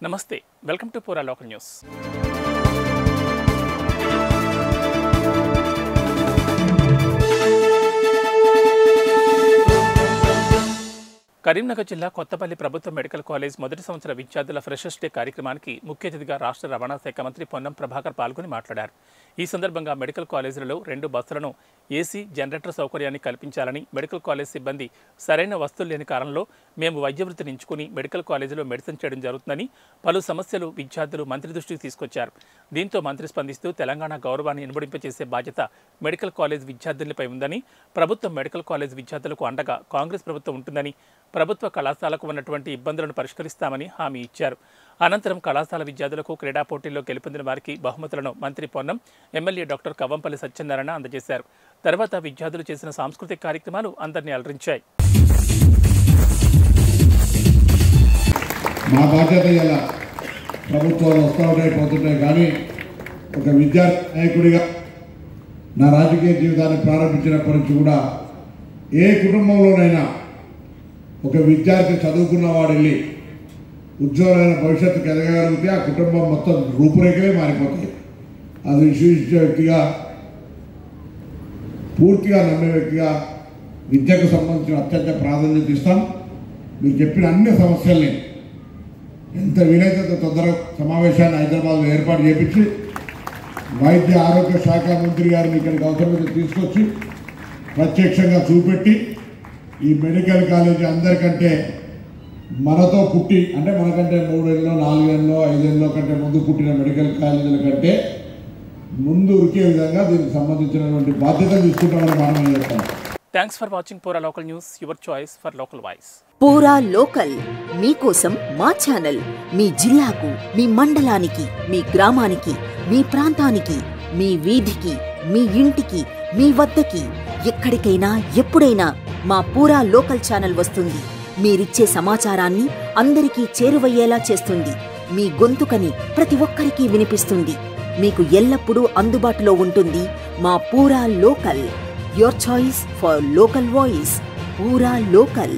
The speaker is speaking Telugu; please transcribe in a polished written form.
నమస్తే వెల్కమ్ టు పూరా లోకల్ న్యూస్. కరీంనగర్ జిల్లా కొత్తపల్లి ప్రభుత్వ మెడికల్ కాలేజ్ మొదటి సంవత్సర విద్యార్థుల ఫ్రెషర్స్ డే కార్యక్రమానికి ముఖ్య అతిథిగా రాష్ట్ర రవాణా శాఖ మంత్రి పొన్నం ప్రభాకర్ పాల్గొని మాట్లాడారు. ఈ సందర్భంగా మెడికల్ కాలేజీలలో 2 బస్సులను ఏసీ జనరేటర్ సౌకర్యాన్ని కల్పించాలని, మెడికల్ కాలేజ్ సిబ్బంది సరైన వస్తువులు లేని కారణంలో మేము వైద్య వృత్తిని ఎంచుకుని మెడికల్ కాలేజీలో మెడిసిన్ చేయడం జరుగుతుందని పలు సమస్యలు విద్యార్థులు మంత్రి దృష్టికి తీసుకొచ్చారు. దీంతో మంత్రి స్పందిస్తూ తెలంగాణ గౌరవాన్ని ఇనుమడింపచేసే బాధ్యత మెడికల్ కాలేజ్ విద్యార్థులపై ఉందని, ప్రభుత్వ మెడికల్ కాలేజ్ విద్యార్థులకు అండగా కాంగ్రెస్ ప్రభుత్వం ఉంటుందని, ప్రభుత్వ కళాశాలకు ఉన్నటువంటి ఇబ్బందులను పరిష్కరిస్తామని హామీ ఇచ్చారు. అనంతరం కళాశాల విద్యార్థులకు క్రీడా పోటీల్లో గెలుపొందిన వారికి బహుమతులను మంత్రి పొన్నం, ఎమ్మెల్యే డాక్టర్ కవ్వంపల్లి సత్యనారాయణ అందజేశారు. తర్వాత విద్యార్థులు చేసిన సాంస్కృతిక కార్యక్రమాలు అందరినీ అలరించాయి. మా బాధ్యత ఇలా ప్రభుత్వాలు వస్తూ ఉంటాయి పోతుంటాయి, కానీ ఒక విద్యార్థి నాయకుడిగా నా రాజకీయ జీవితాన్ని ప్రారంభించినప్పటి నుంచి కూడా ఏ కుటుంబంలోనైనా ఒక విద్యార్థి చదువుకున్న వాడు వెళ్ళి ఉజ్వలమైన భవిష్యత్తుకు ఎదగగలిగితే ఆ కుటుంబం మొత్తం రూపురేఖలే మారిపోతాయి. అది విశ్వసించే వ్యక్తిగా, పూర్తిగా నమ్మే వ్యక్తిగా విద్యకు సంబంధించిన అత్యంత ప్రాధాన్యత ఇస్తాం. మీరు చెప్పిన అన్ని సమస్యల్ని ఎంత వీలైతే తొందరగా సమావేశాన్ని హైదరాబాద్లో ఏర్పాటు చేపించి వైద్య ఆరోగ్య శాఖ మంత్రి గారిని ఇక్కడికి అవసరమైతే తీసుకొచ్చి ప్రత్యక్షంగా చూపెట్టి ఈ మెడికల్ కాలేజీ అందరికంటే మనతో పుట్టి, అంటే మనకంటే 3 ఏళ్ళలో 4 ఏళ్ళలో 5 ఏళ్ళలో కంటే ముందు పుట్టిన మెడికల్ కాలేజీల కంటే ముందు ఉరికే విధంగా దీనికి సంబంధించినటువంటి బాధ్యత తీసుకుంటామని మనం చెప్తాం. థ్యాంక్స్ ఫర్ వాచింగ్ పూరా local news, your choice for local voice. పూరా లోకల్ మీకోసం మా ఛానల్. మీ జిల్లాకు, మీ మండలానికి, మీ గ్రామానికి, మీ ప్రాంతానికి, మీ వీధికి, మీ ఇంటికి, మీ వద్దకి, ఎక్కడికైనా ఎప్పుడైనా మా పూరా లోకల్ ఛానల్ వస్తుంది. మీరిచ్చే సమాచారాన్ని అందరికీ చేరువయ్యేలా చేస్తుంది. మీ గొంతుకని ప్రతి ఒక్కరికి వినిపిస్తుంది. మీకు ఎల్లప్పుడూ అందుబాటులో ఉంటుంది మా పూరా local. Your choice for local voice. పూరా లోకల్.